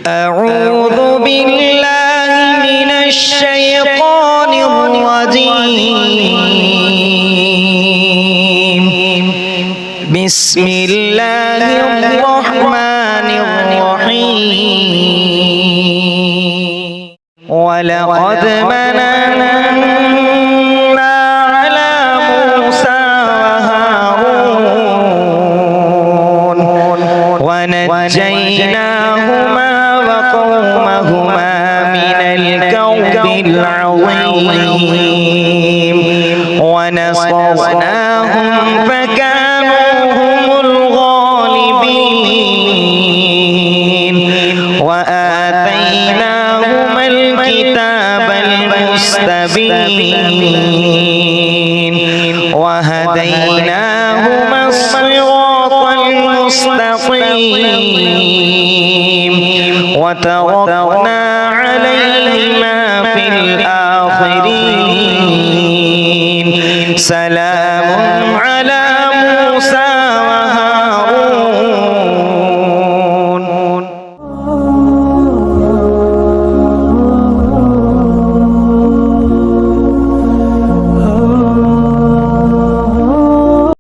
أعوذ بالله من الشيطان الرجيم بسم الله الرحمن الرحيم ولقد مننا على موسى وهارون ونجيناهما وقومهما من الكرب العظيم ونصرناهم فكانوا هم الغالبين وآتيناهما الكتاب المستبين وهديناهما الصراط المستقيم وتركنا عليهما في الآخرين سلام